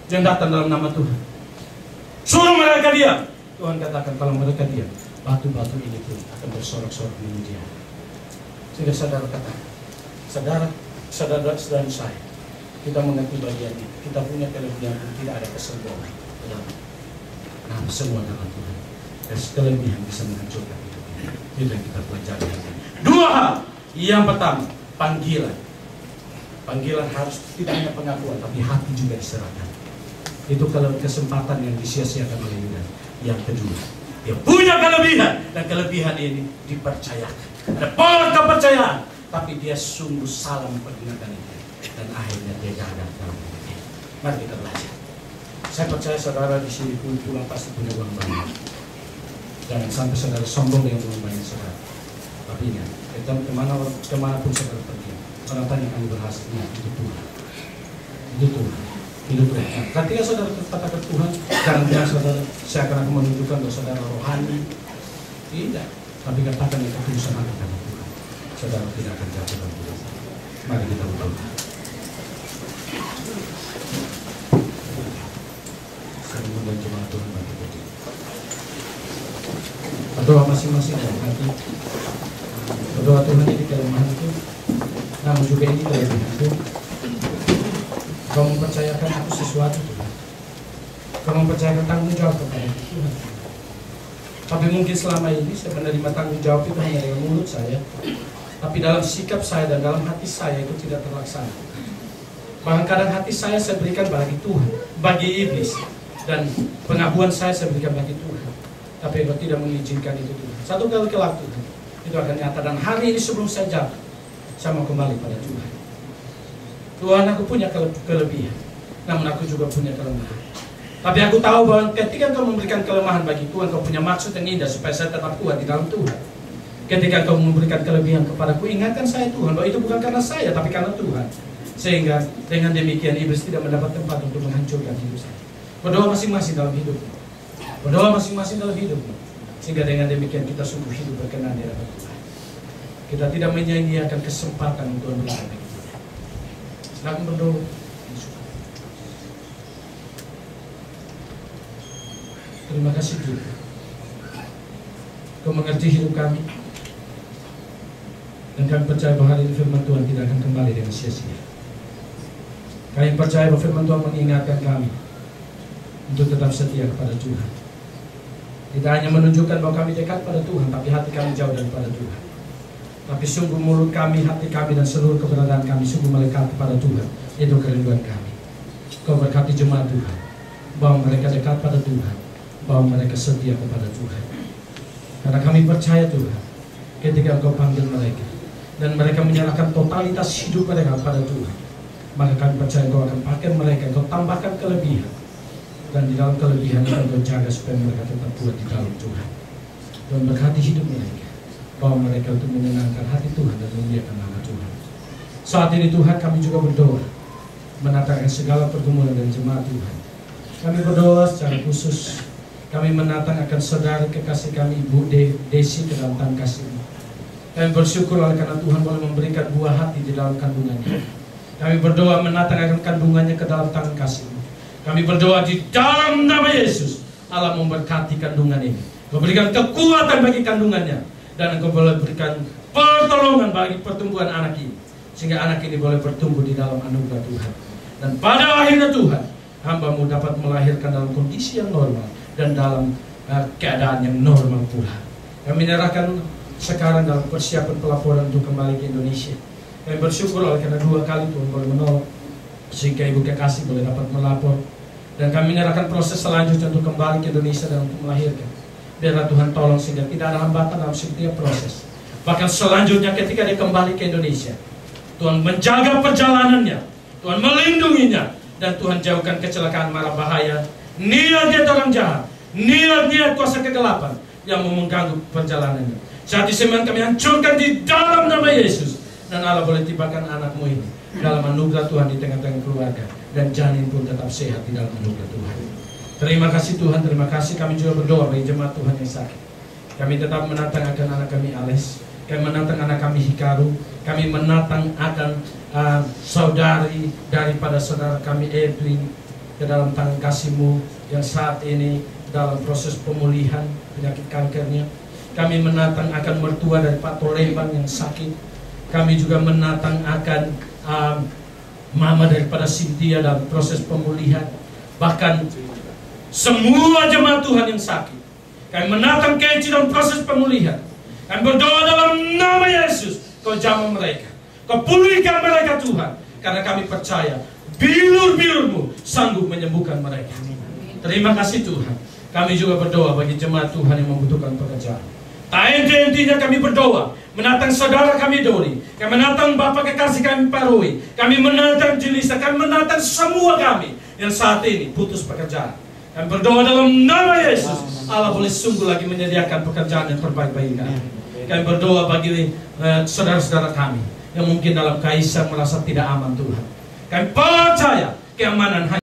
yang datang dalam nama Tuhan. Suruh mereka diam. Tuhan katakan kalau mereka diam, batu-batu ini pun akan bersorak-sorak memuji Allah. Sehingga saudara katakan, saudara saya, kita mengerti bagian ini. Kita punya kelebihan dan tidak ada kesombongan. Nah, semua dalam Tuhan. Dan kelebihan bisa menghancurkan hidup ini. Itu yang kita pelajari. Dua hal. Yang pertama, panggilan. Panggilan harus tidak hanya pengakuan, tapi hati juga diserahkan. Itu kalau kesempatan yang disia-siakan oleh Yudas. Yang kedua, dia punya kelebihan, dan kelebihan ini dipercayakan. Ada pola kepercayaan, tapi dia sungguh salah mempergunakan itu, dan akhirnya dia gagal dalam hidupnya. Mari kita belajar. Saya percaya saudara di sini pulang pasti punya uang banyak. Jangan sampai saudara sombong dengan uang banyak saudara. Tapi ingat, kemanapun saudara pergi, orang tanya kami berhasil, itu Tuhan. Itu Tuhan. Itu Tuhan. Nah, ketika saudara katakan Tuhan, jangan bilang saudara, saya akan menunjukkan bahwa saudara rohani. Tidak. Tapi katakan itu ketulusan hati karena Tuhan. Saudara tidak akan jatuh dalam Tuhan. Mari kita berdoa. Saya mengundang jemaat Tuhan bagi berdiri. Berdoa masing-masing dalam hati. Berdoa Tuhan ini kelemahanku, namun juga ini kelebihanku. Kau mempercayakan aku sesuatu Tuhan. Kau mempercayakan tanggung jawab kepada Tuhan. Tapi mungkin selama ini saya menerima tanggung jawab itu hanya dengan mulut saya, tapi dalam sikap saya dan dalam hati saya itu tidak terlaksana. Bahkan kadang hati saya berikan bagi Tuhan, bagi iblis, dan pengakuan saya berikan bagi Tuhan. Tapi Engkau tidak mengizinkan itu Tuhan. Satu kali kelak Tuhan, itu akan nyata. Dan hari ini sebelum saya jatuh, saya mau kembali pada Tuhan. Tuhan, aku punya kelebihan, namun aku juga punya kelemahan. Tapi aku tahu bahwa ketika Engkau memberikan kelemahan bagi Tuhan, Engkau punya maksud yang indah supaya saya tetap kuat di dalam Tuhan. Ketika Engkau memberikan kelebihan kepadaku, ingatkan saya Tuhan bahwa itu bukan karena saya, tapi karena Tuhan. Sehingga dengan demikian iblis tidak mendapat tempat untuk menghancurkan hidup saya. Berdoa masing-masing dalam hidupmu. Berdoa masing-masing dalam hidupmu. Sehingga dengan demikian kita sungguh hidup berkenan di hadapan Tuhan. Kita tidak menyia-nyiakan kesempatan untuk memberikan bagi Tuhan. Silakan berdoa. Terima kasih Tuhan. Kau mengerti hidup kami. Dan kami percaya bahwa hari ini firman Tuhan tidak akan kembali dengan sia-sia. Kami percaya bahwa firman Tuhan mengingatkan kami untuk tetap setia kepada Tuhan. Tidak hanya menunjukkan bahwa kami dekat pada Tuhan, tapi hati kami jauh daripada Tuhan. Tapi sungguh mulut kami, hati kami, dan seluruh keberadaan kami sungguh melekat kepada Tuhan. Itu kerinduan kami. Kau berkati jemaat Tuhan, bahwa mereka dekat pada Tuhan, bahwa mereka setia kepada Tuhan. Karena kami percaya Tuhan, ketika Engkau panggil mereka, dan mereka menyerahkan totalitas hidup mereka kepada Tuhan, maka kami percaya Engkau akan pakai mereka, Engkau tambahkan kelebihan. Dan di dalam kelebihan itu Engkau jaga supaya mereka tetap kuat di dalam Tuhan. Dan berkati hidup mereka, bahwa mereka untuk menyenangkan hati Tuhan dan memuliakan nama Tuhan. Saat ini Tuhan kami juga berdoa, menatangkan segala pergumulan dari jemaat Tuhan. Kami berdoa secara khusus, kami menatang akan saudara kekasih kami Ibu Desi ke dalam tangan kasih-Mu. Kami bersyukur oleh karena Tuhan boleh memberikan buah hati di dalam kandungannya. Kami berdoa menatang akan kandungannya ke dalam tangan kasih-Mu. Kami berdoa di dalam nama Yesus, Allah memberkati kandungan ini. Engkau berikan kekuatan bagi kandungannya, dan Engkau boleh berikan pertolongan bagi pertumbuhan anak ini, sehingga anak ini boleh bertumbuh di dalam anugerah Tuhan. Dan pada akhirnya Tuhan, hamba-Mu dapat melahirkan dalam kondisi yang normal dan dalam keadaan yang normal pula. Kami menyerahkan sekarang dalam persiapan pelaporan untuk kembali ke Indonesia. Kami bersyukur oleh karena 2 kali Tuhan boleh menolong, sehingga Ibu Kekasih boleh dapat melapor. Dan kami menyerahkan proses selanjutnya untuk kembali ke Indonesia dan untuk melahirkan. Biarlah Tuhan tolong sehingga tidak ada hambatan dalam setiap proses. Bahkan selanjutnya ketika dia kembali ke Indonesia, Tuhan menjaga perjalanannya, Tuhan melindunginya, dan Tuhan jauhkan kecelakaan mara bahaya, niat orang jahat, niat kuasa kegelapan yang mengganggu perjalanannya. Saat disemen kami hancurkan di dalam nama Yesus. Dan Allah boleh tibakan anak-Mu ini dalam anugerah Tuhan di tengah-tengah keluarga, dan janin pun tetap sehat di dalam anugerah Tuhan. Terima kasih Tuhan, terima kasih. Kami juga berdoa bagi jemaat Tuhan yang sakit. Kami tetap menatang akan anak kami Ales, kami menatang anak kami Hikaru, kami menatang akan saudari daripada saudara kami Evelyn, ke dalam tangan kasih-Mu yang saat ini dalam proses pemulihan penyakit kankernya. Kami menatang akan mertua dari Pak Toleban yang sakit. Kami juga menatang akan mama daripada Cynthia dalam proses pemulihan. Bahkan semua jemaat Tuhan yang sakit, kami menatang Kenci dalam proses pemulihan. Kami berdoa dalam nama Yesus, Kau jamah mereka, Kau pulihkan mereka Tuhan. Karena kami percaya bilur-bilur-Mu sanggup menyembuhkan mereka. Terima kasih Tuhan. Kami juga berdoa bagi jemaat Tuhan yang membutuhkan pekerjaan. Tak henti-hentinya kami berdoa, menatang saudara kami Dori, kami menatang Bapak kekasih kami Pak Roy, kami menatang Jelisa, kami menatang semua kami yang saat ini putus pekerjaan. Kami berdoa dalam nama Yesus, Allah boleh sungguh lagi menyediakan pekerjaan yang terbaik bagi kami. Kami berdoa bagi saudara-saudara kami yang mungkin dalam kaisar merasa tidak aman Tuhan. Kami percaya keamanan